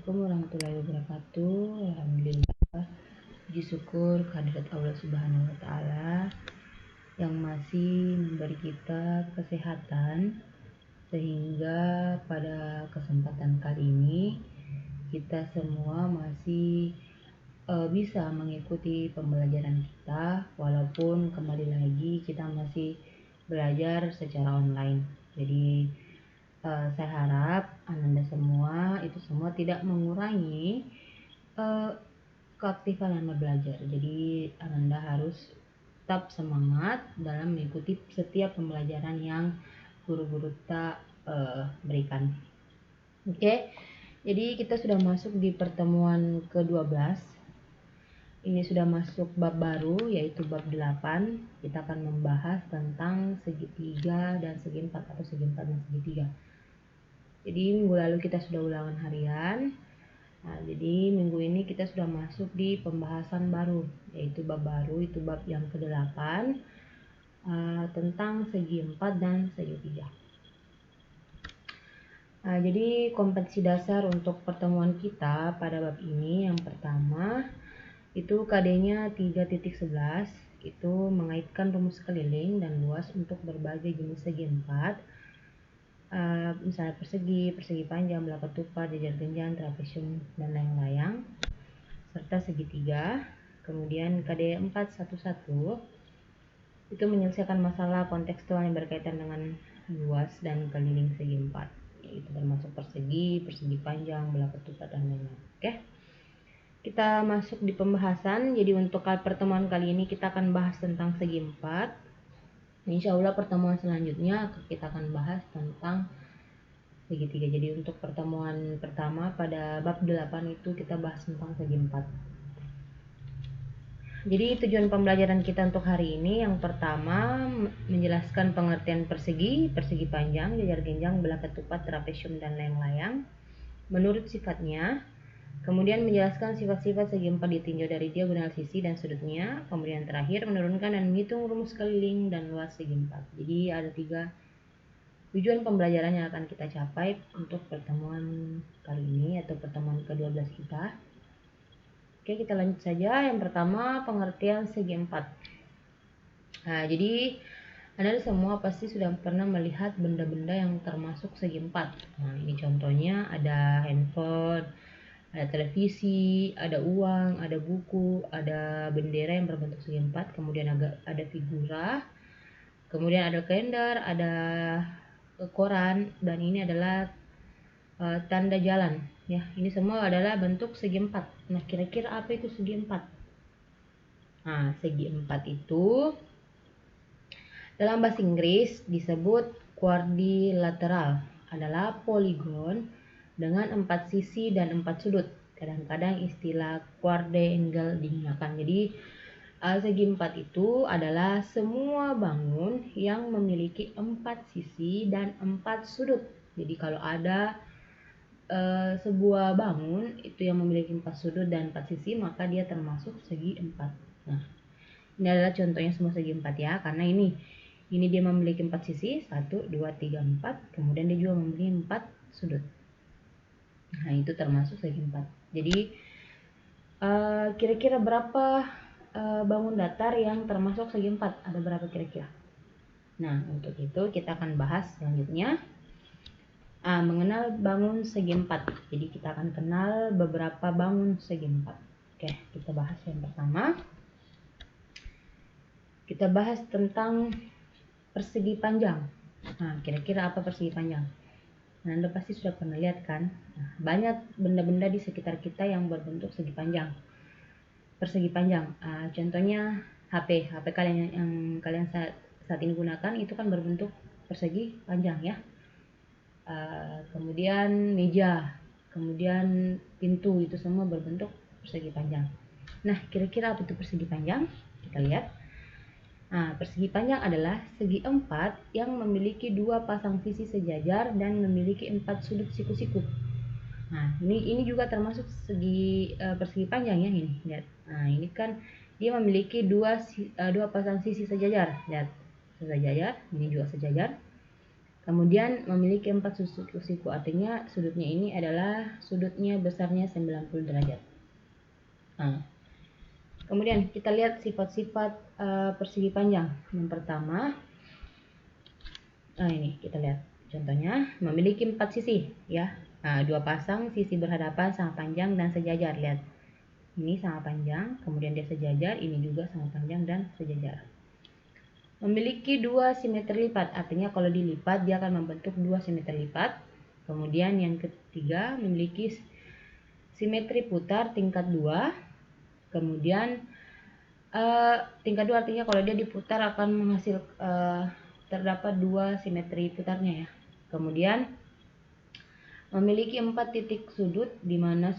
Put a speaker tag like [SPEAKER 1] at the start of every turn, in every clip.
[SPEAKER 1] Assalamualaikum warahmatullahi wabarakatuh. Alhamdulillah, puji syukur kehadirat Allah Subhanahu wa taala yang masih memberi kita kesehatan sehingga pada kesempatan kali ini kita semua masih bisa mengikuti pembelajaran kita, walaupun kembali lagi kita masih belajar secara online. Jadi saya harap Ananda semua itu semua tidak mengurangi keaktifan Anda belajar. Jadi Ananda harus tetap semangat dalam mengikuti setiap pembelajaran yang guru-guru kita berikan. Oke, jadi kita sudah masuk di pertemuan ke-12. Ini sudah masuk bab baru, yaitu bab 8. Kita akan membahas tentang segitiga dan segi empat atau segi empat dan segitiga. Jadi minggu lalu kita sudah ulangan harian. Nah, jadi minggu ini kita sudah masuk di pembahasan baru, yaitu bab baru, itu bab yang ke-8 tentang segi empat dan segitiga. Nah, jadi kompetensi dasar untuk pertemuan kita pada bab ini yang pertama itu KD-nya 3.11, itu mengaitkan rumus keliling dan luas untuk berbagai jenis segi empat. Misalnya persegi panjang, belakang tupat, jajar genjang, trapesium, dan layang-layang, serta segitiga. Kemudian KD 411 itu menyelesaikan masalah kontekstual yang berkaitan dengan luas dan keliling segi empat, yaitu termasuk persegi panjang, belakang tupat, dan lain-lain. Oke, kita masuk di pembahasan. Jadi untuk pertemuan kali ini kita akan bahas tentang segi empat. Insya Allah pertemuan selanjutnya kita akan bahas tentang segitiga. Jadi untuk pertemuan pertama pada bab 8 itu kita bahas tentang segi empat. Jadi tujuan pembelajaran kita untuk hari ini yang pertama menjelaskan pengertian persegi panjang, jajar genjang, belakang tupat, trapesium, dan layang-layang menurut sifatnya. Kemudian menjelaskan sifat-sifat segi empat ditinjau dari diagonal sisi dan sudutnya. Kemudian terakhir menurunkan dan menghitung rumus keliling dan luas segi empat. Jadi ada 3 tujuan pembelajaran yang akan kita capai untuk pertemuan kali ini atau pertemuan ke-12 kita. Oke, kita lanjut saja. Yang pertama, pengertian segi empat. Nah, jadi Anda semua pasti sudah pernah melihat benda-benda yang termasuk segi empat. Nah, ini contohnya ada handphone, ada televisi, ada uang, ada buku, ada bendera yang berbentuk segi empat, kemudian ada figura, kemudian ada kalender, ada koran, dan ini adalah tanda jalan. Ya, ini semua adalah bentuk segi empat. Nah, kira-kira apa itu segi empat? Nah, segi empat itu dalam bahasa Inggris disebut quadrilateral, adalah poligon dengan 4 sisi dan 4 sudut. Kadang-kadang istilah quadrangle digunakan. Jadi segi empat itu adalah semua bangun yang memiliki 4 sisi dan 4 sudut. Jadi kalau ada sebuah bangun itu yang memiliki 4 sudut dan 4 sisi, maka dia termasuk segi empat. Nah, ini adalah contohnya semua segi empat ya, karena ini dia memiliki 4 sisi, 1, 2, 3, 4, kemudian dia juga memiliki 4 sudut. Nah, itu termasuk segi empat. Jadi kira-kira berapa bangun datar yang termasuk segi empat? Ada berapa kira-kira? Nah, untuk itu kita akan bahas selanjutnya mengenal bangun segi empat. Jadi kita akan kenal beberapa bangun segi empat. Oke, kita bahas yang pertama. Kita bahas tentang persegi panjang. Nah, kira-kira apa persegi panjang? Nah, Anda pasti sudah pernah lihat kan? Nah, banyak benda-benda di sekitar kita yang berbentuk segi panjang. Persegi panjang. Contohnya HP kalian yang kalian saat ini gunakan itu kan berbentuk persegi panjang ya. Kemudian meja, kemudian pintu, itu semua berbentuk persegi panjang. Nah, kira-kira apa itu persegi panjang? Kita lihat. Nah, persegi panjang adalah segi empat yang memiliki 2 pasang sisi sejajar dan memiliki 4 sudut siku-siku. Nah, ini juga termasuk segi persegi panjang ya, ini. Lihat. Nah, ini kan dia memiliki 2 pasang sisi sejajar. Lihat, sejajar, ini juga sejajar. Kemudian memiliki 4 sudut siku, artinya sudutnya ini adalah sudutnya besarnya 90 derajat. Nah, kemudian kita lihat sifat-sifat persegi panjang. Yang pertama, ini kita lihat contohnya, memiliki 4 sisi ya. Nah, 2 pasang sisi berhadapan, sama panjang dan sejajar. Lihat, ini sama panjang, kemudian dia sejajar, ini juga sama panjang dan sejajar. Memiliki 2 simetri lipat, artinya kalau dilipat dia akan membentuk 2 simetri lipat. Kemudian yang ketiga, memiliki simetri putar tingkat 2. Kemudian tingkat 2 artinya kalau dia diputar akan menghasil terdapat 2 simetri putarnya ya. Kemudian memiliki 4 titik sudut, di mana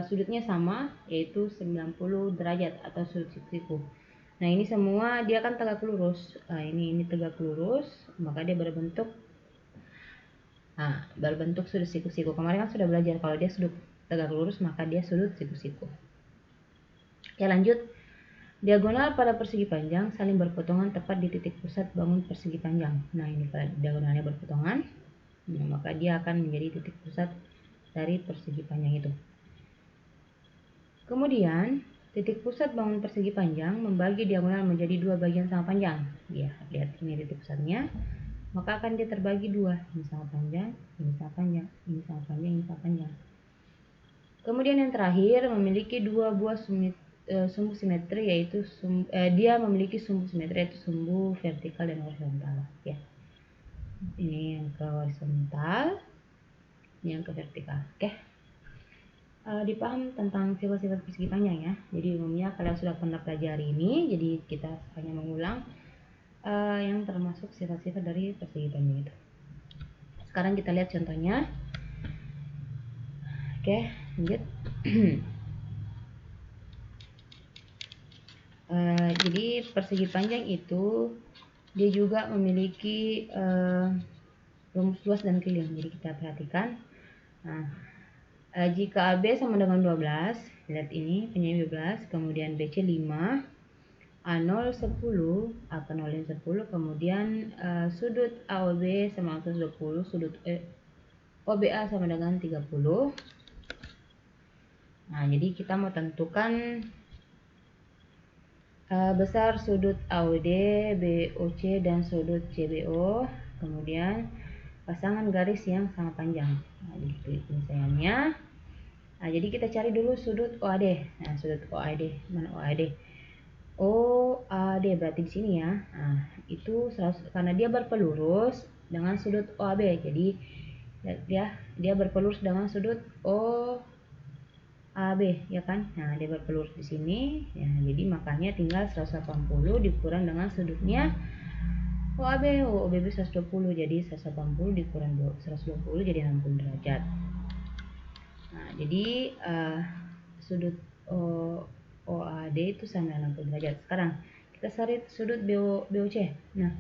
[SPEAKER 1] sudutnya sama, yaitu 90 derajat atau sudut siku. Nah, ini semua dia kan tegak lurus. Nah, ini tegak lurus, maka dia berbentuk sudut siku-siku. Kemarin kan sudah belajar kalau dia sudut tegak lurus maka dia sudut siku-siku. Oke, lanjut. Diagonal pada persegi panjang saling berpotongan tepat di titik pusat bangun persegi panjang. Nah, ini kalau diagonalnya berpotongan, maka dia akan menjadi titik pusat dari persegi panjang itu. Kemudian titik pusat bangun persegi panjang membagi diagonal menjadi 2 bagian sama panjang. Ya, lihat ini titik pusatnya. Maka akan dia terbagi 2, ini sama panjang, ini sama panjang, ini sama panjang, ini sama panjang. Kemudian yang terakhir memiliki 2 buah sumbu simetri, yaitu dia memiliki sumbu simetri, yaitu sumbu vertikal dan horizontal. Ya, ini yang ke horizontal, ini yang ke vertikal. Oke. Dipaham tentang sifat-sifat persegi panjang ya. Jadi umumnya kalian sudah pernah pelajari ini, jadi kita hanya mengulang yang termasuk sifat-sifat dari persegi panjang itu. Sekarang kita lihat contohnya. Oke, lanjut. Jadi persegi panjang itu dia juga memiliki rumus luas dan keliling. Jadi kita perhatikan. Nah, jika AB sama dengan 12, lihat ini penyebut 12, kemudian BC 5, A0 10, AK0 10, kemudian sudut AOB sama 20, sudut OBA sama dengan 30. Nah, jadi kita mau tentukan besar sudut AOD, BOC, dan sudut CBO, kemudian pasangan garis yang sangat panjang. Nah, jadi penyelesaiannya. Nah, jadi kita cari dulu sudut OAD. Nah, sudut OAD, mana OAD? OAD berarti di sini ya. Nah, itu karena dia berpelurus dengan sudut OAB. Jadi dia berpelurus dengan sudut OAB, ya kan? Nah, dia berpelurus di sini. Ya, jadi makanya tinggal 180 dikurang dengan sudutnya OAB. OAB 120, jadi 180 dikurang 120 jadi 60 derajat. Nah, jadi sudut OAD itu sama 60 derajat. Sekarang kita cari sudut BOC. Nah,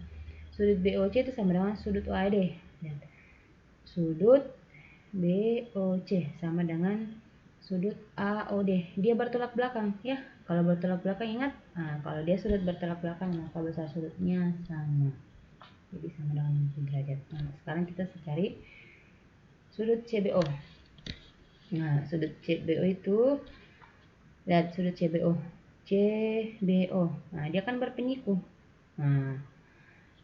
[SPEAKER 1] sudut BOC itu sama dengan sudut OAD. Lihat. Sudut BOC sama dengan sudut AOD. Dia bertolak belakang ya. Kalau bertolak belakang ingat, kalau dia sudut bertolak belakang maka besar sudutnya sama. Jadi sama dengan 60 derajat. Nah, sekarang kita cari sudut CBO. Nah, sudut CBO itu, lihat sudut CBO. Nah, dia kan berpenyiku. Nah,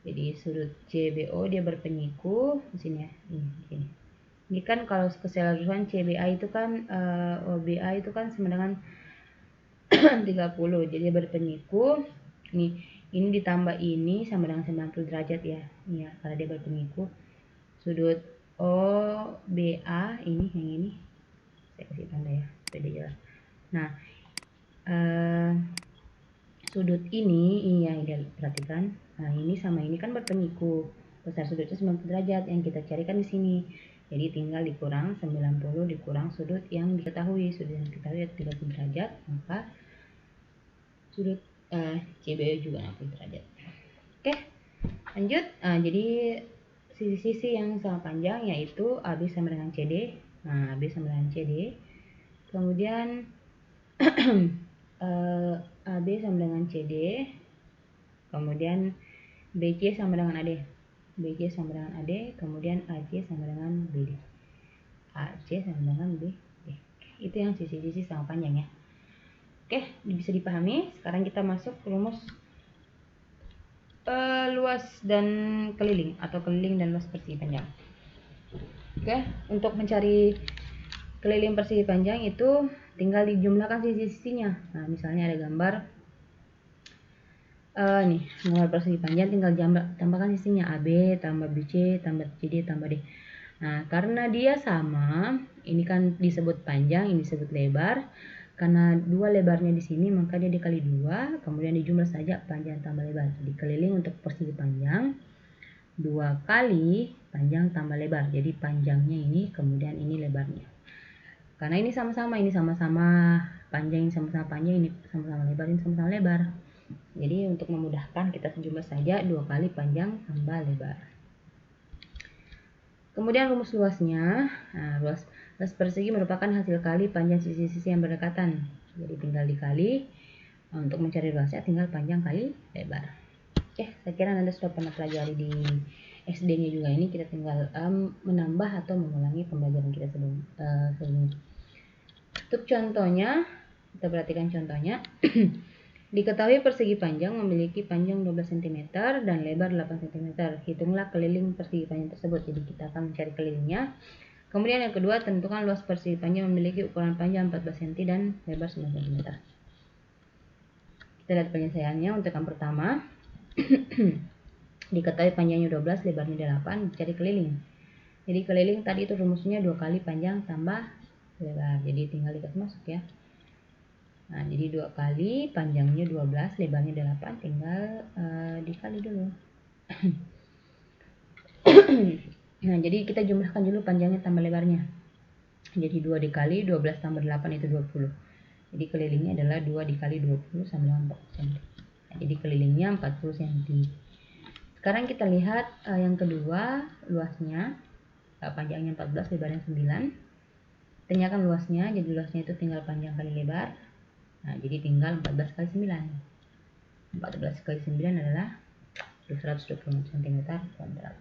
[SPEAKER 1] jadi sudut CBO dia berpenyiku di sini ya. Ini. Ini kan kalau keseluruhan CBA itu kan OBA itu kan sama dengan 30. Jadi dia berpenyiku. Ini ditambah ini sama dengan 90 derajat ya. Ini ya, karena dia berpenyiku. Sudut OBA ini yang ini. Saya kasih tanda ya, supaya jelas. Nah, sudut ini yang perhatikan. Nah, ini sama ini kan berpenyiku. Besar sudutnya 90 derajat yang kita carikan di sini. Jadi tinggal dikurang 90 dikurang sudut yang diketahui. Sudut yang diketahui 30 derajat, maka sudut CBO juga 60 derajat. Oke, lanjut. Jadi sisi-sisi yang sama panjang yaitu AB sama dengan CD. Nah, AB sama dengan CD. Kemudian AB sama dengan CD. Kemudian BC sama dengan AD. BC sama dengan AD, kemudian AC sama dengan BD. AC sama dengan BD. Itu yang sisi-sisi sama panjang ya. Oke, bisa dipahami. Sekarang kita masuk ke rumus luas dan keliling, atau keliling dan luas persegi panjang. Oke, untuk mencari keliling persegi panjang itu tinggal dijumlahkan sisi-sisinya. Nah, misalnya ada gambar nih, gambar persegi panjang, tinggal tambahkan sisinya AB tambah BC tambah CD tambah D. Nah, karena dia sama, ini kan disebut panjang, ini disebut lebar. Karena dua lebarnya di sini, maka dia dikali 2, kemudian dijumlah saja panjang tambah lebar. Jadi keliling untuk persegi panjang 2 kali panjang tambah lebar. Jadi panjangnya ini, kemudian ini lebarnya. Karena ini sama-sama panjang, ini sama-sama panjang, ini sama-sama lebar, ini sama-sama lebar. Jadi untuk memudahkan kita jumlah saja 2 kali panjang tambah lebar. Kemudian rumus luasnya. Nah, luas persegi merupakan hasil kali panjang sisi-sisi yang berdekatan. Jadi tinggal dikali. Untuk mencari luasnya tinggal panjang kali lebar. Oke, saya kira Anda sudah pernah pelajari di SD-nya juga ini. Kita tinggal menambah atau mengulangi pembelajaran kita sebelumnya. Untuk contohnya, kita perhatikan contohnya. Diketahui persegi panjang memiliki panjang 12 cm dan lebar 8 cm. Hitunglah keliling persegi panjang tersebut. Jadi kita akan mencari kelilingnya. Kemudian yang kedua, tentukan luas persegi panjang memiliki ukuran panjang 14 cm dan lebar 9 cm. Kita lihat penyelesaiannya. Untuk yang pertama, diketahui panjangnya 12, lebarnya 8, cari keliling. Jadi keliling tadi itu rumusnya 2 kali panjang tambah lebar. Jadi tinggal dikasih masuk ya. Nah, jadi 2 kali panjangnya 12, lebarnya 8, tinggal dikali dulu. Nah, jadi kita jumlahkan dulu panjangnya tambah lebarnya. Jadi 2 dikali 12 tambah 8 itu 20. Jadi kelilingnya adalah 2 dikali 20 sama dengan 40 cm. Nah, jadi kelilingnya 40 cm. Sekarang kita lihat yang kedua, luasnya. Panjangnya 14, lebarnya 9. Tanyakan luasnya, jadi luasnya itu tinggal panjang kali lebar. Nah, jadi tinggal 14 kali 9. 14 kali 9 adalah 220 cm kuadrat.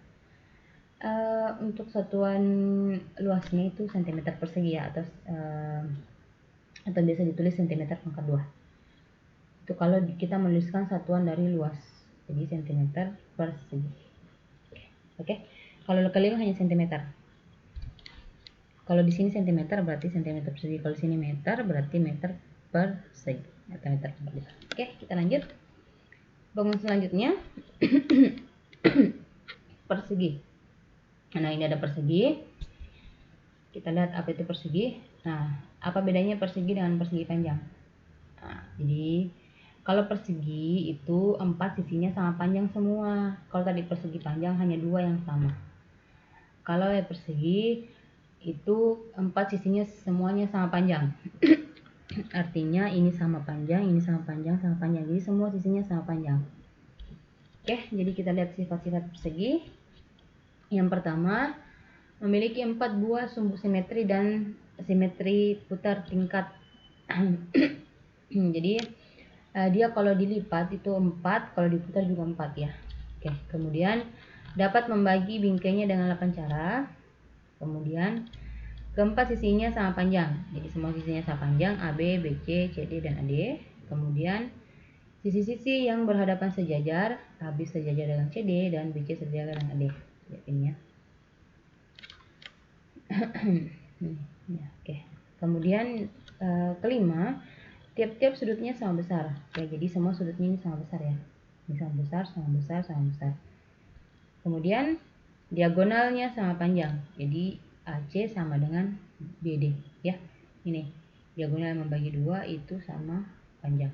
[SPEAKER 1] Untuk satuan luasnya itu cm persegi ya, atau biasa ditulis cm pangkat 2. Itu kalau kita menuliskan satuan dari luas, jadi cm persegi. Oke. Kalau keliling hanya cm. Kalau di sini cm berarti cm persegi. Kalau di sini meter berarti meter persegi atau meter per liter. Oke, kita lanjut. Bangun selanjutnya. Persegi. Nah, ini ada persegi. Kita lihat apa itu persegi. Nah, apa bedanya persegi dengan persegi panjang? Nah, jadi kalau persegi itu 4 sisinya sama panjang semua. Kalau tadi persegi panjang hanya 2 yang sama. Kalau persegi itu 4 sisinya semuanya sama panjang. Artinya ini sama panjang, ini sama panjang, sama panjang. Jadi semua sisinya sama panjang. Oke, jadi kita lihat sifat-sifat persegi. Yang pertama, memiliki 4 buah sumbu simetri dan simetri putar tingkat. Jadi dia kalau dilipat itu 4, kalau diputar juga 4 ya. Oke, kemudian dapat membagi bingkainya dengan 8 cara. Kemudian keempat sisinya sama panjang, jadi semua sisinya sama panjang, AB, BC, CD, dan AD. Kemudian sisi-sisi yang berhadapan sejajar, AB sejajar dengan CD dan BC sejajar dengan AD. Lihat ini ya. Oke. Kemudian kelima, tiap-tiap sudutnya sama besar. Ya, jadi semua sudutnya ini sama besar ya. Ini sama besar, sama besar, sama besar. Kemudian diagonalnya sama panjang. Jadi AC sama dengan BD ya. Ini diagonal membagi 2 itu sama panjang.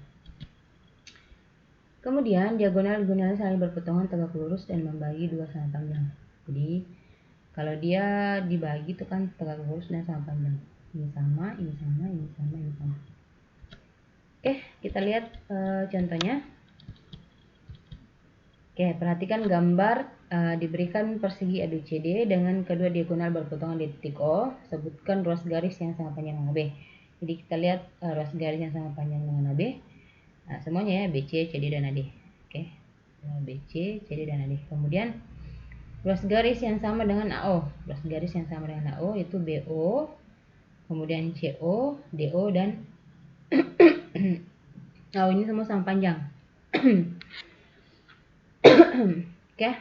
[SPEAKER 1] Kemudian diagonal-diagonalnya saling berpotongan tegak lurus dan membagi 2 sama panjang. Jadi kalau dia dibagi itu kan tegak lurus dan sama panjang. Ini sama, ini sama, ini sama, ini sama. Oke, kita lihat contohnya. Oke, perhatikan gambar diberikan persegi ABCD dengan kedua diagonal berpotongan di titik O. Sebutkan ruas garis yang sama panjang dengan AB. Jadi kita lihat ruas garis yang sama panjang dengan AB. Nah, semuanya ya, BC, CD, dan AD. Oke, BC, CD, dan AD. Kemudian Ruas garis yang sama dengan AO. Ruas garis yang sama dengan AO itu BO, kemudian CO, DO, dan AO ini semua sama panjang. Oke,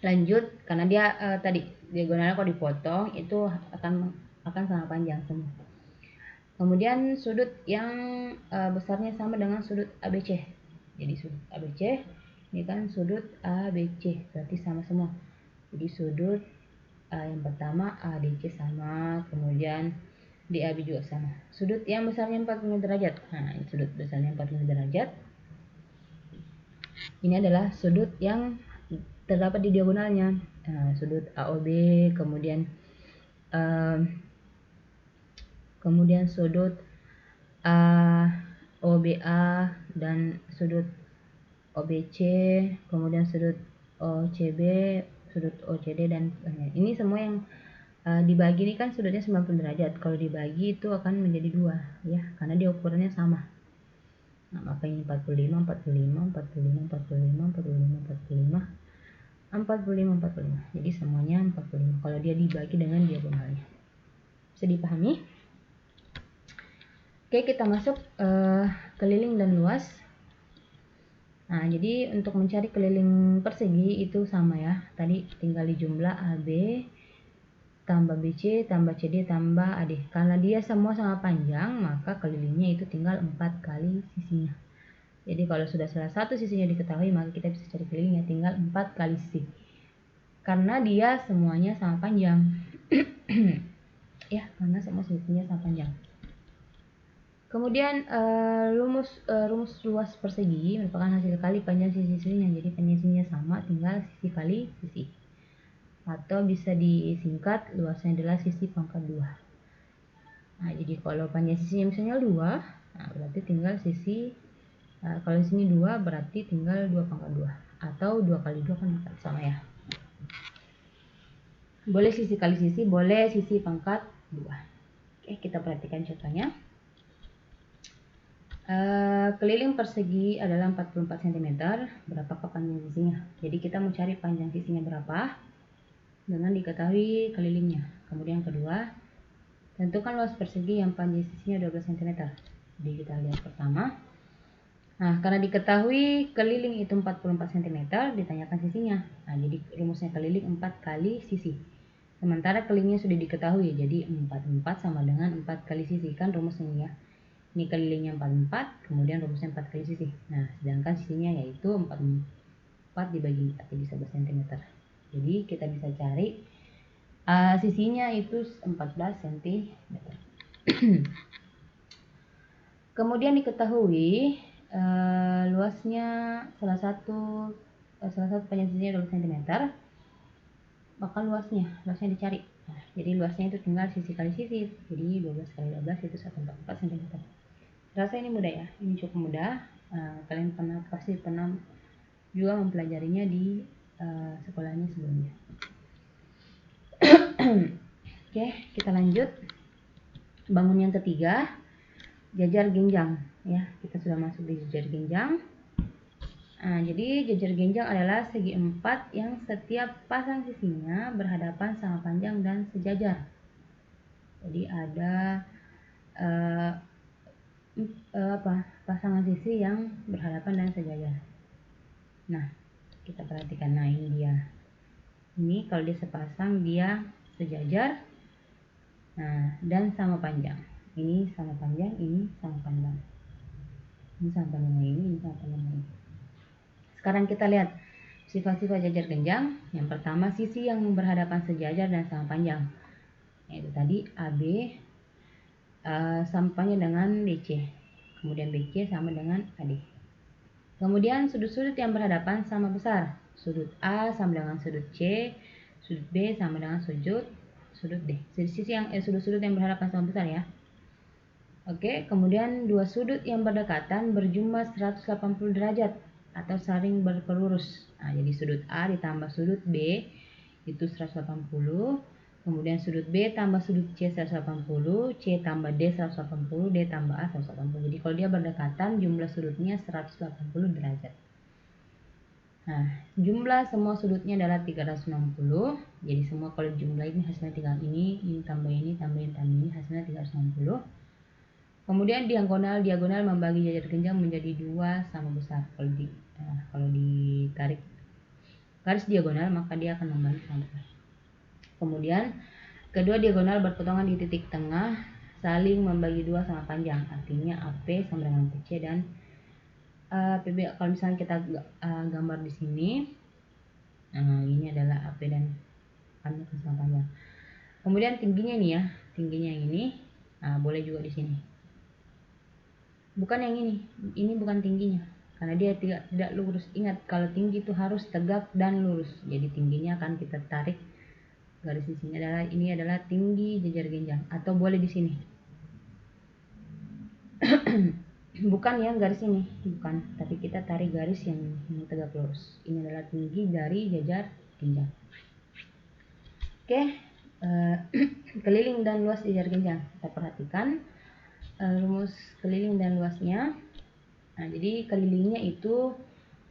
[SPEAKER 1] lanjut. Karena dia tadi diagonalnya kalau dipotong itu akan sama panjang semua. Kemudian sudut yang besarnya sama dengan sudut ABC. Jadi sudut ABC ini kan sudut ABC, berarti sama semua. Jadi sudut yang pertama ADC sama, kemudian DAB juga sama. Sudut yang besarnya 45 derajat. Nah, ini sudut besarnya 45 derajat. Ini adalah sudut yang terdapat di diagonalnya. Sudut AOB, kemudian sudut OBA dan sudut OBC, kemudian sudut OCB, sudut OCD, dan ini semua yang dibagi ini kan sudutnya 90 derajat. Kalau dibagi itu akan menjadi 2 ya, karena dia ukurannya sama. Nah, makanya 45, 45, 45, 45, 45, 45, 45, 45. Jadi semuanya 45 kalau dia dibagi dengan diagonalnya. Bisa dipahami? Oke, kita masuk keliling dan luas. Nah, jadi untuk mencari keliling persegi itu sama ya. Tadi tinggal dijumlah AB tambah BC tambah CD tambah AD. Karena dia semua sama panjang, maka kelilingnya itu tinggal 4 kali sisinya. Jadi kalau sudah salah satu sisinya diketahui, maka kita bisa cari kelilingnya tinggal 4 kali sisi. Karena dia semuanya sama panjang. Ya, karena semua sisinya sama panjang. Kemudian rumus luas persegi merupakan hasil kali panjang sisi-sisinya. Jadi panjang sisinya sama, tinggal sisi kali sisi. Atau bisa disingkat luasnya adalah sisi pangkat 2. Nah, jadi kalau panjang sisinya misalnya 2, nah berarti tinggal sisi kalau di sini 2 berarti tinggal 2 pangkat 2 atau 2 kali 2 kan sama ya. Boleh sisi kali sisi, boleh sisi pangkat 2. Oke, kita perhatikan contohnya. Keliling persegi adalah 44 cm. Berapakah panjang sisinya? Jadi kita mau cari panjang sisinya berapa dengan diketahui kelilingnya. Kemudian kedua, tentukan luas persegi yang panjang sisinya 12 cm. Jadi kita lihat pertama. Nah, karena diketahui keliling itu 44 cm, ditanyakan sisinya. Nah, jadi rumusnya keliling 4 kali sisi. Sementara kelilingnya sudah diketahui, jadi 44 sama dengan 4 kali sisi. Kan rumusnya ya. Ini kelilingnya 44, kemudian rumusnya 4 kali sisi. Nah, sedangkan sisinya yaitu 44 dibagi 4, jadi 11 cm. Jadi kita bisa cari sisinya itu 14 cm. Kemudian diketahui luasnya salah satu panjang sisinya 12 cm, maka luasnya dicari. Nah, jadi luasnya itu tinggal sisi kali sisi. Jadi 12 kali 12 itu 144 cm. Rasa ini mudah ya, ini cukup mudah. Kalian pasti pernah juga mempelajarinya di sekolahnya sebelumnya. Oke, kita lanjut. Bangun yang ketiga, jajar genjang ya. Kita sudah masuk di jajar genjang. Jadi jajar genjang adalah segi 4 yang setiap pasang sisinya berhadapan sama panjang dan sejajar. Jadi ada pasangan sisi yang berhadapan dan sejajar. Nah, kita perhatikan. Nah, ini dia. Ini kalau dia sepasang dia sejajar. Nah, dan sama panjang. Ini sama panjang, ini sama panjang. Ini sama panjang ini sama panjang ini. Sekarang kita lihat sifat-sifat jajar genjang. Yang pertama, sisi yang berhadapan sejajar dan sama panjang. Yaitu tadi AB sama panjang dengan DC. Kemudian BC sama dengan AD. Kemudian sudut-sudut yang berhadapan sama besar. Sudut A sama dengan sudut C, sudut B sama dengan sudut D. Sisi yang sudut-sudut yang berhadapan sama besar ya. Oke, kemudian dua sudut yang berdekatan berjumlah 180 derajat atau saling berpelurus. Nah, jadi sudut A ditambah sudut B itu 180. Kemudian sudut B tambah sudut C 180, C tambah D 180, D tambah A 180. Jadi kalau dia berdekatan jumlah sudutnya 180 derajat. Nah, jumlah semua sudutnya adalah 360. Jadi semua kalau jumlah ini hasilnya tinggal ini tambah ini, tambah ini, hasilnya 360. Kemudian diagonal membagi jajar genjang menjadi 2 sama besar. Kalau ditarik garis diagonal maka dia akan membagi sama besar. Kemudian kedua diagonal berpotongan di titik tengah saling membagi 2 sama panjang. Artinya AP sama dengan PC dan PB. Kalau misalnya kita gambar di sini, ini adalah AP dan panjang sama panjang. Kemudian tingginya nih ya, tingginya ini boleh juga di sini. Bukan yang ini bukan tingginya, karena dia tidak lurus. Ingat, kalau tinggi itu harus tegak dan lurus. Jadi tingginya akan kita tarik garis di sini ini adalah tinggi jajar genjang, atau boleh di sini. Bukan ya garis ini, bukan, tapi kita tarik garis yang tegak lurus. Ini adalah tinggi dari jajar genjang. Oke, keliling dan luas jajar genjang. Kita perhatikan rumus keliling dan luasnya. Nah, jadi kelilingnya itu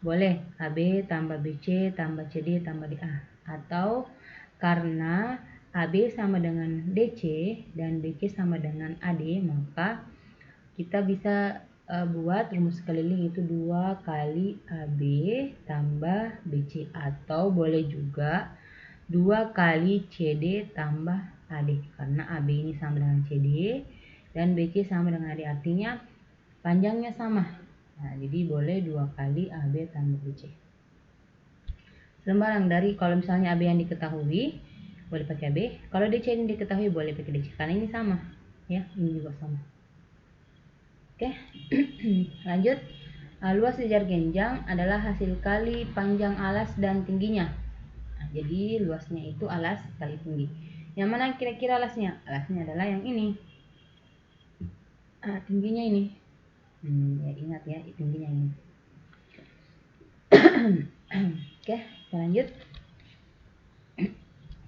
[SPEAKER 1] boleh AB tambah BC tambah CD tambah DA, atau karena AB sama dengan DC dan BC sama dengan AD, maka kita bisa buat rumus keliling itu 2 kali AB tambah BC, atau boleh juga 2 kali CD tambah AD, karena AB ini sama dengan CD dan BC sama dengan AD, artinya panjangnya sama. Nah, jadi boleh 2 kali AB tambah BC. Sembarang dari, kalau misalnya AB yang diketahui boleh pakai AB, kalau DC yang diketahui boleh pakai DC, karena ini sama ya, ini juga sama. Oke. Lanjut. Luas jajar genjang adalah hasil kali panjang alas dan tingginya. Nah, jadi luasnya itu alas kali tinggi. Yang mana kira-kira alasnya? Alasnya adalah yang ini. Tingginya ini. Ya ingat ya, tingginya ini. Oke, kita lanjut.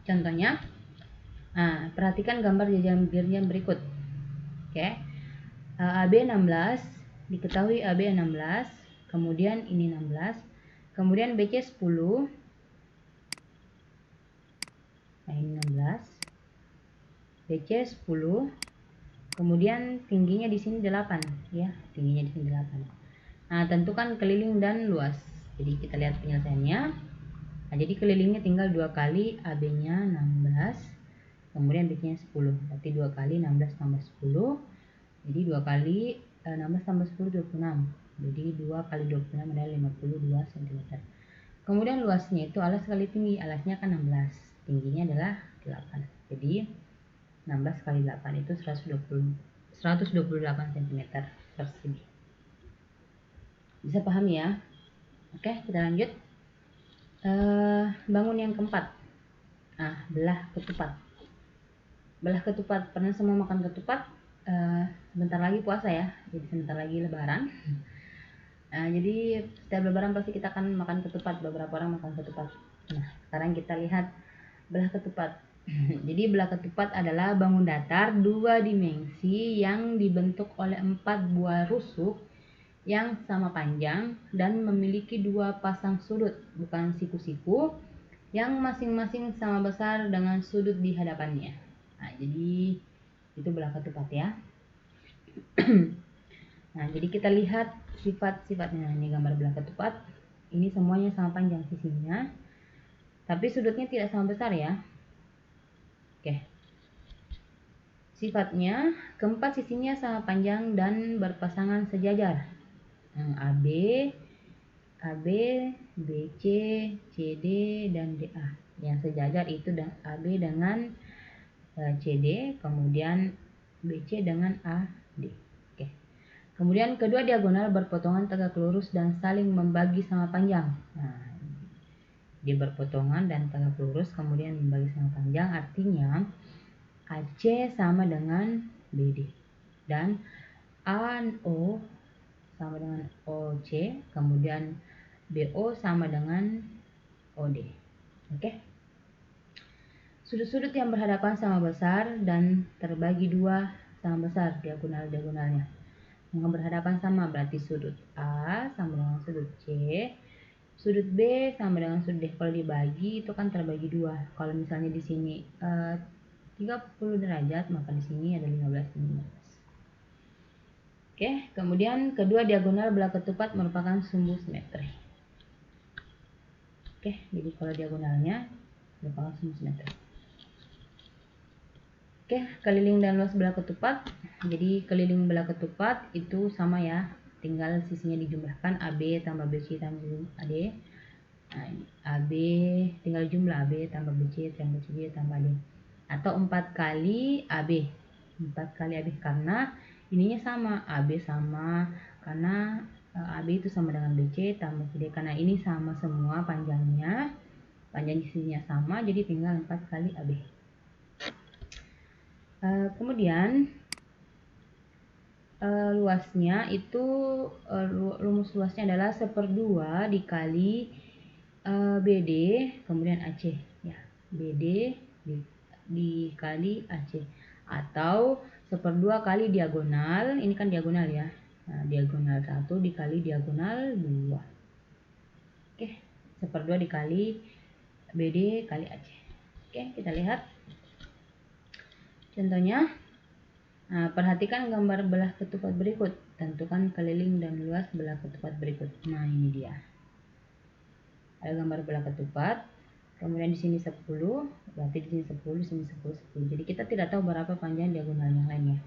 [SPEAKER 1] Contohnya, perhatikan gambar jajar genjang berikut. Oke, AB 16, diketahui AB 16, kemudian ini 16, kemudian BC 10, nah ini 16, BC 10, kemudian tingginya di sini 8 ya, tingginya di sini 8. Nah, tentukan keliling dan luas. Jadi kita lihat penyelesaiannya. Nah, jadi kelilingnya tinggal 2 kali AB-nya 16, kemudian BC-nya 10. Berarti 2 kali 16 tambah 10. Jadi 2 kali 16 tambah 10 26. Jadi 2 kali 26 adalah 52 cm. Kemudian luasnya itu alas kali tinggi. Alasnya kan 16, tingginya adalah 8. Jadi 16 kali 8 itu 128 cm persegi. Bisa paham ya? Oke, kita lanjut. Bangun yang keempat. Belah ketupat. Belah ketupat. Pernah semua makan ketupat? Sebentar lagi puasa ya, jadi sebentar lagi lebaran. Jadi setiap lebaran pasti kita akan makan ketupat. Beberapa orang makan ketupat. Nah, sekarang kita lihat belah ketupat. Jadi belah ketupat adalah bangun datar 2 dimensi yang dibentuk oleh 4 buah rusuk yang sama panjang dan memiliki 2 pasang sudut, bukan siku-siku, yang masing-masing sama besar dengan sudut di hadapannya. Nah, jadi itu belah ketupat ya. Nah, jadi kita lihat sifat-sifatnya. Ini gambar belah ketupat. Ini semuanya sama panjang sisinya, tapi sudutnya tidak sama besar ya. Oke. Sifatnya, keempat sisinya sama panjang dan berpasangan sejajar. AB, BC, CD, dan DA. Yang sejajar itu AB dengan CD, kemudian BC dengan AD. Oke. Kemudian kedua diagonal berpotongan tegak lurus dan saling membagi sama panjang. Nah, dia berpotongan dan tegak lurus kemudian membagi sama panjang, artinya AC sama dengan BD dan ANO sama dengan OC, kemudian BO sama dengan OD. Oke. Sudut-sudut yang berhadapan sama besar dan terbagi 2 sama besar diagonal-diagonalnya. Yang berhadapan sama berarti sudut A sama dengan sudut C, Sudut B sama dengan sudut D. Kalau dibagi itu kan terbagi 2. Kalau misalnya di sini 30 derajat, maka di sini ada 15 dan 15. Oke, kemudian kedua diagonal belah ketupat merupakan sumbu simetri. Oke, jadi kalau diagonalnya merupakan sumbu simetri. Oke, keliling dan luas belah ketupat. Jadi keliling belah ketupat itu sama ya, tinggal sisinya dijumlahkan, AB tambah BC tambah AD. Nah, ini AB tinggal jumlah AB tambah BC tambah CD tambah AD. Atau 4 kali AB. 4 kali AB karena ininya sama, AB sama karena AB itu sama dengan BC tambah CD, karena ini sama semua panjangnya, panjang sisinya sama, jadi tinggal 4 kali AB. Kemudian luasnya itu rumus luasnya adalah 1/2 dikali BD kemudian AC ya, BD dikali AC, atau 1/2 kali diagonal, ini kan diagonal ya, nah, diagonal 1 dikali diagonal 2. Oke, 1/2 dikali BD kali AC. Oke, kita lihat contohnya. Nah, perhatikan gambar belah ketupat berikut. Tentukan keliling dan luas belah ketupat berikut. Nah, ini dia. Ada gambar belah ketupat. Kemudian di sini 10, berarti di sini 10, di sini 10, 10. Jadi kita tidak tahu berapa panjang diagonal yang lainnya.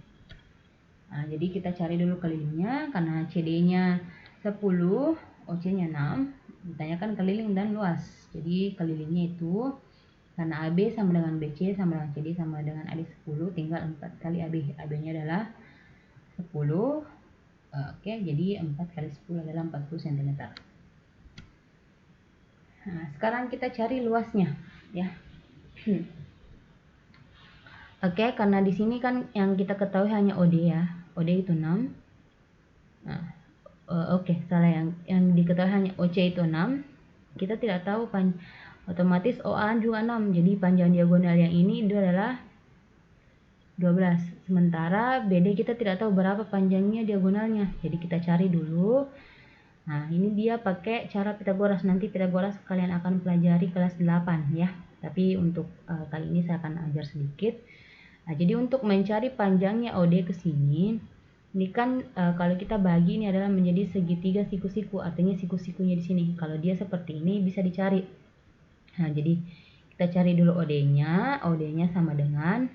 [SPEAKER 1] Nah, jadi kita cari dulu kelilingnya, karena CD-nya 10, OC-nya 6. Ditanyakan keliling dan luas. Jadi kelilingnya itu karena AB sama dengan BC sama dengan CD sama dengan AD 10, tinggal 4 kali AB. AB-nya adalah 10. Oke, jadi 4 kali 10 adalah 40 cm. Nah, sekarang kita cari luasnya ya. Oke, karena di sini kan yang kita ketahui hanya OD ya. OD itu 6. Nah, oke, salah, yang diketahui hanya OC itu 6. Kita tidak tahu otomatis OA juga 6. Jadi panjang diagonal yang ini itu adalah 12. Sementara BD kita tidak tahu berapa panjangnya diagonalnya. Jadi kita cari dulu. Nah, ini dia pakai cara Pitagoras. Nanti Pitagoras kalian akan pelajari kelas 8 ya. Tapi untuk kali ini saya akan ajar sedikit. Nah, jadi untuk mencari panjangnya OD ke sini, ini kan kalau kita bagi ini adalah menjadi segitiga siku-siku. Artinya siku-sikunya di sini. Kalau dia seperti ini bisa dicari. Nah, jadi kita cari dulu OD-nya. OD-nya sama dengan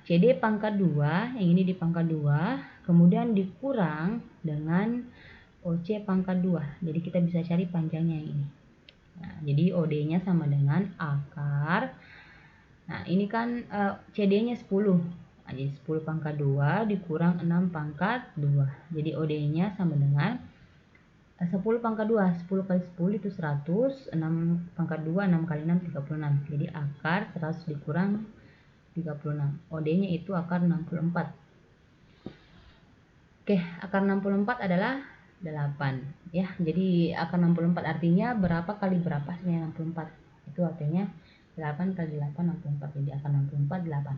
[SPEAKER 1] CD pangkat 2, yang ini di pangkat 2, kemudian dikurang dengan OC pangkat 2. Jadi kita bisa cari panjangnya yang ini. Nah, jadi OD-nya sama dengan akar. Nah, ini kan CD-nya 10. Nah, jadi 10 pangkat 2 dikurang 6 pangkat 2. Jadi OD-nya sama dengan 10 pangkat 2. 10 kali 10 itu 100. 6 pangkat 2, 6 kali 6, 36. Jadi akar 100 dikurang 36. OD-nya itu akar 64. Oke, akar 64 adalah 8 ya. Jadi akar 64 artinya berapa kali berapa hasilnya 64. Itu artinya 8 kali 8 64. Jadi akar 64 8.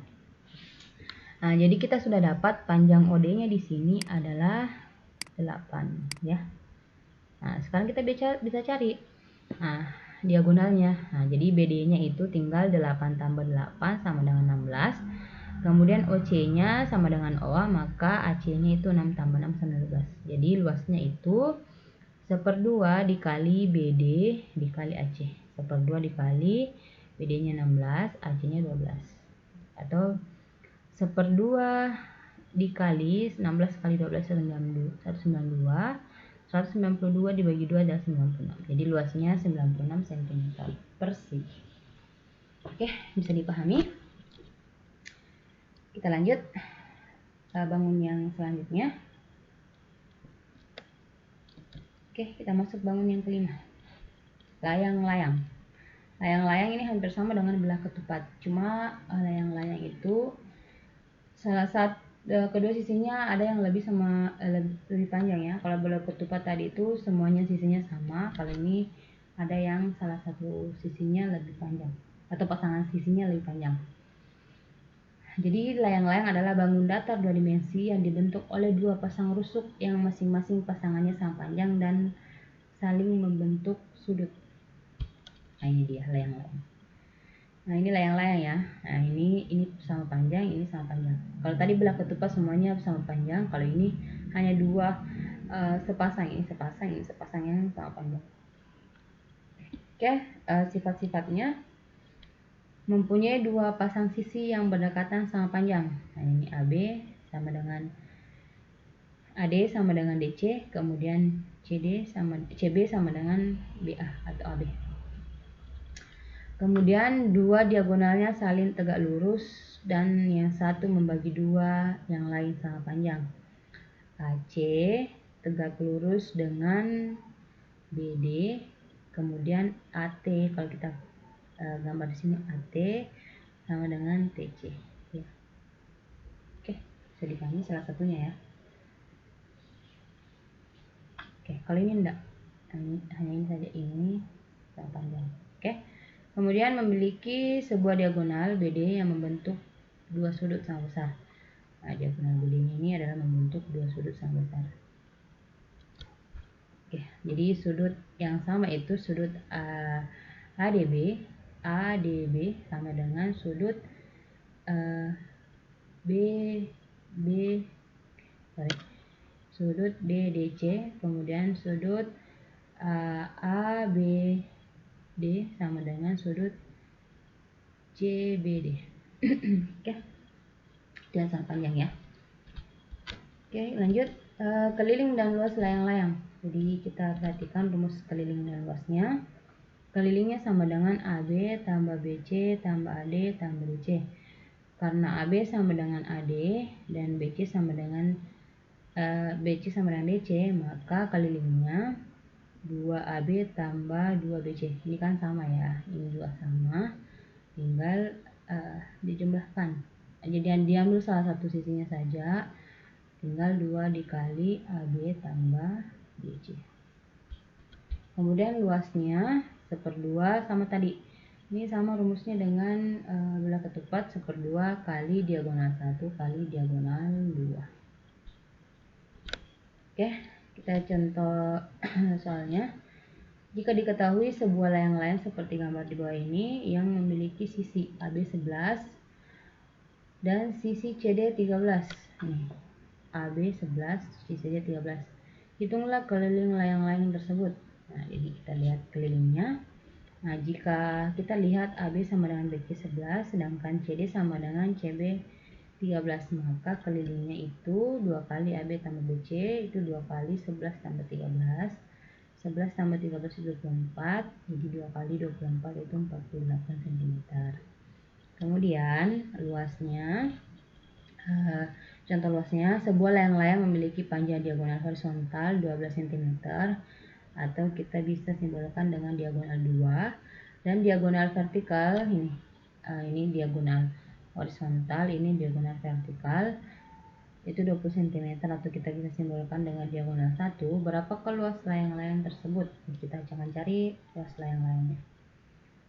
[SPEAKER 1] Nah, jadi kita sudah dapat panjang OD-nya di sini adalah 8 ya. Nah, sekarang kita bisa cari diagonalnya. Nah, jadi BD-nya itu tinggal 8 tambah 8 sama dengan 16. Kemudian OC-nya sama dengan OA, maka AC-nya itu 6 tambah 6 sama 12. Jadi luasnya itu 1/2 dikali BD dikali AC. 1/2 dikali BD-nya 16, AC-nya 12. Atau 1/2 dikali 16 kali 12 192. 192 dibagi 2 adalah 96. Jadi luasnya 96 cm persegi. Oke, bisa dipahami? Kita lanjut bangun yang selanjutnya. Oke, kita masuk bangun yang kelima. Layang-layang. Layang-layang ini hampir sama dengan belah ketupat. Cuma layang-layang itu salah satu kedua sisinya ada yang lebih panjang ya. Kalau belah ketupat tadi itu semuanya sisinya sama. Kalau ini ada yang salah satu sisinya lebih panjang atau pasangan sisinya lebih panjang. Jadi layang-layang adalah bangun datar 2 dimensi yang dibentuk oleh 2 pasang rusuk yang masing-masing pasangannya sama panjang dan saling membentuk sudut. Nah, ini dia layang-layang. Nah, ini layang-layang ya. Nah, ini sama panjang, ini sama panjang. Kalau tadi belah ketupat semuanya sama panjang, kalau ini hanya dua sepasang, ini sepasang, ini sepasang yang sama panjang. Oke, sifat-sifatnya mempunyai dua pasang sisi yang berdekatan sama panjang. Nah, ini AB sama dengan AD sama dengan DC, kemudian CB sama dengan BA atau AB. Kemudian dua diagonalnya saling tegak lurus dan yang satu membagi dua, yang lain sama panjang. AC tegak lurus dengan BD, kemudian AT, kalau kita gambar di sini AT sama dengan TC. Ya. Oke, bisa dipahami salah satunya ya. Oke, kalau ini enggak, hanya ini saja, ini sama panjang. Oke. Kemudian memiliki sebuah diagonal BD yang membentuk dua sudut sama besar. Nah, diagonal BD ini adalah membentuk dua sudut sama besar. Oke, jadi sudut yang sama itu sudut ADB sama dengan sudut sudut BDC, kemudian sudut ABD sama dengan sudut CBD. Oke, dan sama panjang ya. Oke, lanjut. Keliling dan luas layang-layang. Jadi kita perhatikan rumus keliling dan luasnya. Kelilingnya sama dengan AB tambah BC tambah AD tambah DC. Karena AB sama dengan AD dan BC sama dengan DC, maka kelilingnya 2AB tambah 2BC. Ini kan sama ya, ini juga sama, tinggal dijumlahkan. Jadi diambil salah satu sisinya saja, tinggal 2 dikali AB tambah BC. Kemudian luasnya 1/2 sama tadi. Ini sama rumusnya dengan belah ketupat 1/2 kali diagonal 1 kali diagonal 2. Oke, kita contoh soalnya. Jika diketahui sebuah layang-layang seperti gambar di bawah ini yang memiliki sisi AB 11 dan sisi CD 13. Nih, AB 11, sisi CD 13. Hitunglah keliling layang-layang tersebut. Nah, jadi kita lihat kelilingnya. Nah, jika kita lihat AB sama dengan BC 11 sedangkan CD sama dengan CB 13, maka kelilingnya itu 2 kali AB tambah BC, itu 2 kali 11 tambah 13. 11 tambah 13 itu 24, jadi 2 kali 24 itu 48 cm. Kemudian luasnya, contoh luasnya, sebuah layang-layang memiliki panjang diagonal horizontal 12 cm, atau kita bisa simbolkan dengan diagonal 2, dan diagonal vertikal ini diagonal horizontal, ini diagonal vertikal itu 20 cm, atau kita bisa simbolkan dengan diagonal 1. Berapakah luas layang-layang tersebut? Kita akan cari luas layang-layangnya.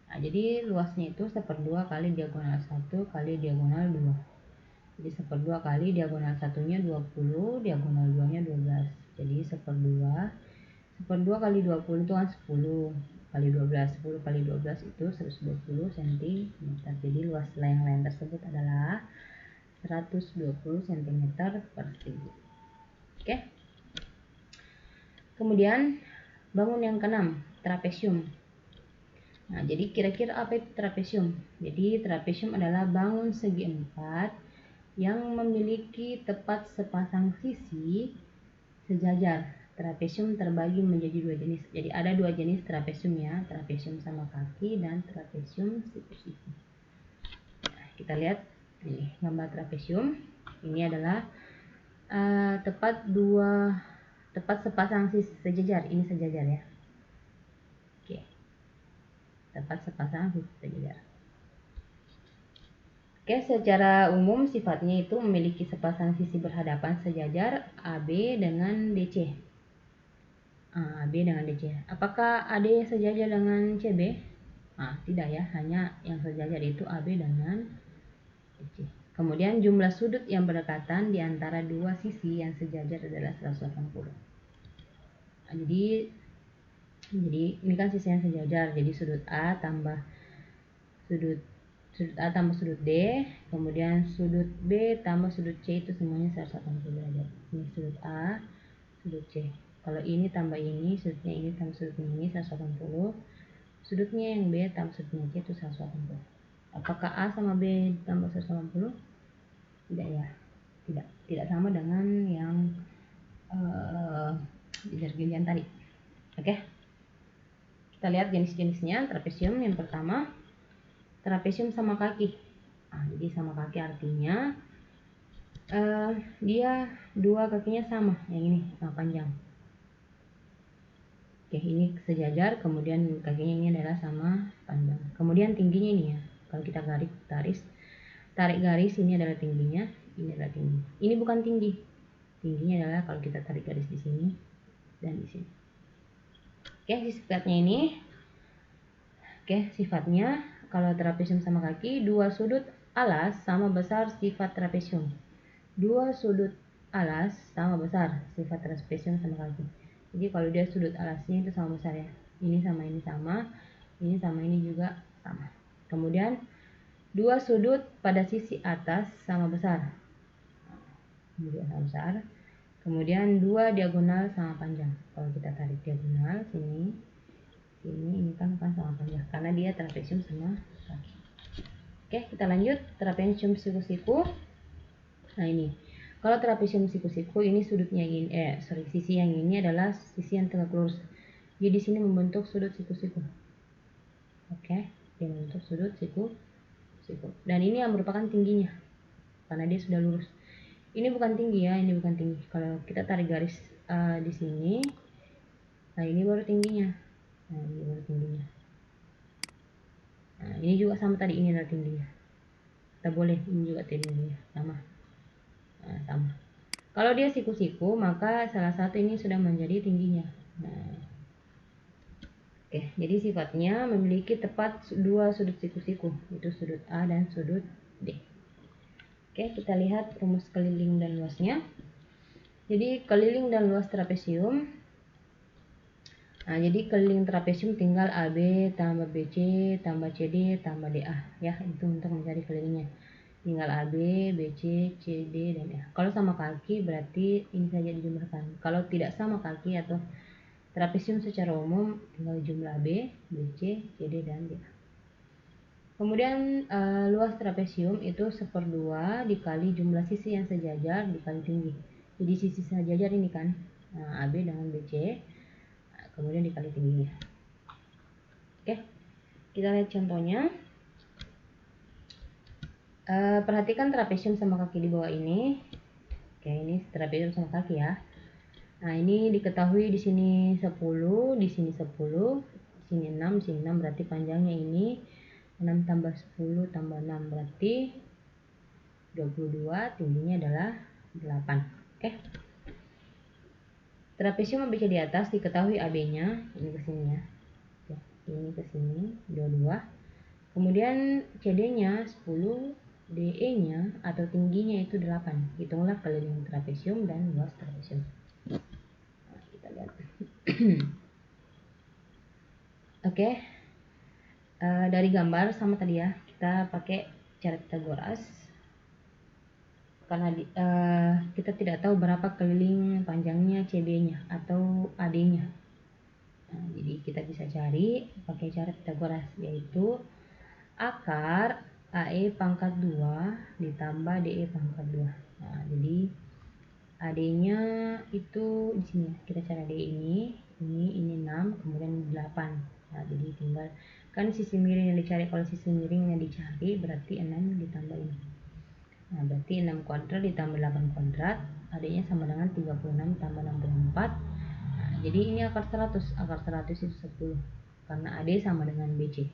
[SPEAKER 1] Nah, jadi luasnya itu 1/2 kali diagonal 1 kali diagonal 2. Jadi 1/2 kali diagonal 1-nya 20, diagonal 2-nya 12. Jadi 1/2 kali 20 itu kan 10 kali 12, 10 kali 12 itu 120 cm. Jadi luas layang-layang tersebut adalah 120 cm persegi. Oke. Kemudian bangun yang keenam, trapesium. Nah, jadi kira-kira apa itu trapesium? Jadi trapesium adalah bangun segi 4 yang memiliki tepat sepasang sisi sejajar. Trapesium terbagi menjadi 2 jenis. Jadi ada 2 jenis trapesium ya, trapesium sama kaki dan trapesium sisi. Nah, kita lihat ini gambar trapesium. Ini adalah tepat sepasang sisi sejajar. Ini sejajar ya. Oke. Tepat sepasang sisi sejajar. Oke, secara umum sifatnya itu memiliki sepasang sisi berhadapan sejajar AB dengan DC. AB dengan DC. Apakah AD sejajar dengan CB? Tidak ya, hanya yang sejajar itu AB dengan DC. Kemudian jumlah sudut yang berdekatan di antara dua sisi yang sejajar adalah 180. Jadi Jadi ini kan sisi yang sejajar, jadi sudut A tambah sudut A tambah sudut D, kemudian sudut B tambah sudut C itu semuanya 180 derajat. Ini sudut A, sudut C. Kalau ini tambah ini, sudutnya ini tambah sudutnya ini 180. Sudutnya yang B tambah sudutnya C itu 180. Apakah A sama B tambah 180? Tidak ya. Tidak sama dengan yang jejar-genjang tadi. Oke. Kita lihat jenis-jenisnya. Trapesium yang pertama, trapesium sama kaki. Jadi sama kaki artinya dia dua kakinya sama, yang ini panjang. Oke, ini sejajar, kemudian kakinya ini adalah sama panjang. Kemudian tingginya ini ya, kalau kita tarik garis, ini adalah tingginya, ini adalah tinggi. Ini bukan tinggi, tingginya adalah kalau kita tarik garis di sini dan di sini. Oke, sifatnya ini. Oke, sifatnya kalau trapesium sama kaki, dua sudut alas sama besar sifat trapesium. Dua sudut alas sama besar sifat trapesium sama kaki. Jadi kalau dia sudut alasnya itu sama besar ya. Ini sama ini sama ini juga sama. Kemudian dua sudut pada sisi atas sama besar. Ini juga sama besar. Kemudian dua diagonal sama panjang. Kalau kita tarik diagonal sini, ini kan sama panjang karena dia trapesium sama kaki. Oke, kita lanjut trapesium siku-siku. Nah ini, kalau trapesium siku-siku ini sudutnya ini, sisi yang ini adalah sisi yang tegak lurus. Jadi di sini membentuk sudut siku-siku. Oke, dia membentuk sudut siku-siku. Dan ini yang merupakan tingginya, karena dia sudah lurus. Ini bukan tinggi ya, ini bukan tinggi. Kalau kita tarik garis di sini, nah ini baru tingginya. Nah ini baru tingginya. Nah ini juga sama tadi, ini adalah tingginya. Kita boleh ini juga tingginya sama. Nah, sama. Kalau dia siku-siku, maka salah satu ini sudah menjadi tingginya. Nah, oke, jadi sifatnya memiliki tepat dua sudut siku-siku, itu sudut A dan sudut D. Oke, kita lihat rumus keliling dan luasnya. Jadi keliling dan luas trapesium. Nah, jadi keliling trapesium tinggal AB tambah BC tambah CD tambah DA ya, itu untuk mencari kelilingnya. Tinggal AB, BC, CD, dan E. Kalau sama kaki berarti ini saja dijumlahkan. Kalau tidak sama kaki atau trapesium secara umum tinggal jumlah B, BC, CD, dan D. Kemudian luas trapesium itu 1/2 dikali jumlah sisi yang sejajar dikali tinggi. Jadi sisi sejajar ini kan AB dengan BC, kemudian dikali tingginya. Oke, kita lihat contohnya. Perhatikan trapesium sama kaki di bawah ini. Oke, ini trapesium sama kaki ya. Nah, ini diketahui di sini 10, di sini 10, di sini 6, di sini 6, berarti panjangnya ini 6 tambah 10 tambah 6 berarti 22, tingginya adalah 8. Oke. Trapesium ABC di atas diketahui AB-nya, ini ke sini ya. Ini ke sini 22. Kemudian CD-nya 10, DE-nya atau tingginya itu 8. Hitunglah keliling trapesium dan luas trapesium. Nah, kita lihat. Oke. Dari gambar sama tadi ya, kita pakai cara Pythagoras. Karena kita tidak tahu berapa keliling panjangnya CB-nya atau AD-nya. Nah, jadi kita bisa cari pakai cara Pythagoras, yaitu akar AE pangkat 2 ditambah DE pangkat 2. Nah, jadi AD-nya itu di sini. Kita cari AD ini 6, kemudian 8. Nah, jadi tinggal kan sisi miring yang dicari, kalau sisi miring yang dicari berarti 6 ditambah ini. Nah, berarti 6 kuadrat ditambah 8 kuadrat, AD-nya sama dengan 36 tambah 64. Nah, jadi ini akar 100. Akar 100 itu 10 karena AD sama dengan BC.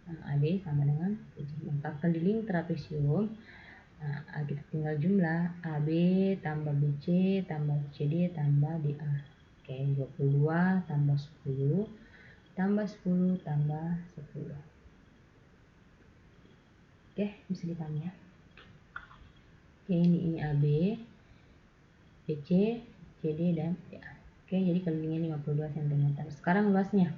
[SPEAKER 1] Nah, AD sama dengan BC. Maka keliling trapesium, nah, kita tinggal jumlah AB tambah BC tambah CD tambah DA. Oke, 22 tambah 10 tambah 10 tambah 10. Oke, bisa dipahami ya. Oke, ini AB, BC, CD, dan DA. Oke, Oke, jadi kelilingnya 52 cm. Sekarang luasnya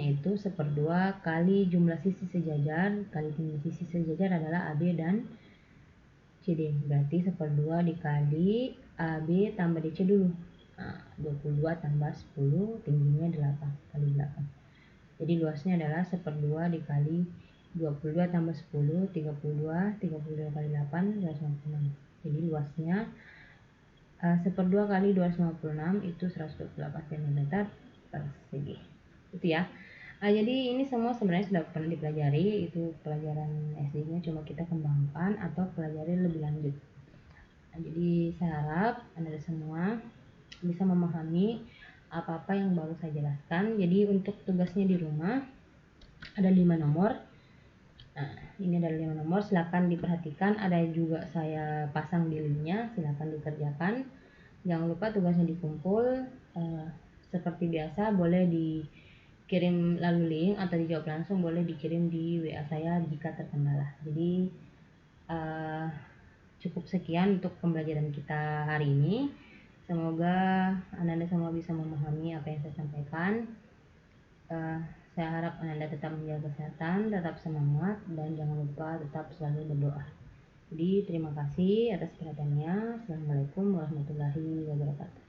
[SPEAKER 1] itu 1/2 kali jumlah sisi sejajar kali tinggi sisi sejajar adalah AB dan CD. Berarti 1/2 dikali AB tambah DC dulu. Nah, 22 tambah 10, tingginya 8 kali 8. Jadi luasnya adalah 1/2 dikali 22 tambah 10, 32 kali 8, 256. Jadi luasnya 1/2 kali 256 itu 128 cm persegi. Itu ya. Jadi ini semua sebenarnya sudah pernah dipelajari, itu pelajaran SD-nya, cuma kita kembangkan atau pelajari lebih lanjut. Jadi saya harap Anda semua bisa memahami apa-apa yang baru saya jelaskan. Jadi untuk tugasnya di rumah ada 5 nomor. Nah, ini ada 5 nomor, silakan diperhatikan. Ada juga saya pasang di linknya, silakan dikerjakan. Jangan lupa tugasnya dikumpul. Seperti biasa boleh dikirim lalu link atau dijawab langsung, boleh dikirim di WA saya jika terkendala. Jadi cukup sekian untuk pembelajaran kita hari ini. Semoga Anda semua bisa memahami apa yang saya sampaikan. Saya harap Anda tetap menjaga kesehatan, tetap semangat, dan jangan lupa tetap selalu berdoa. Jadi terima kasih atas perhatiannya. Assalamualaikum warahmatullahi wabarakatuh.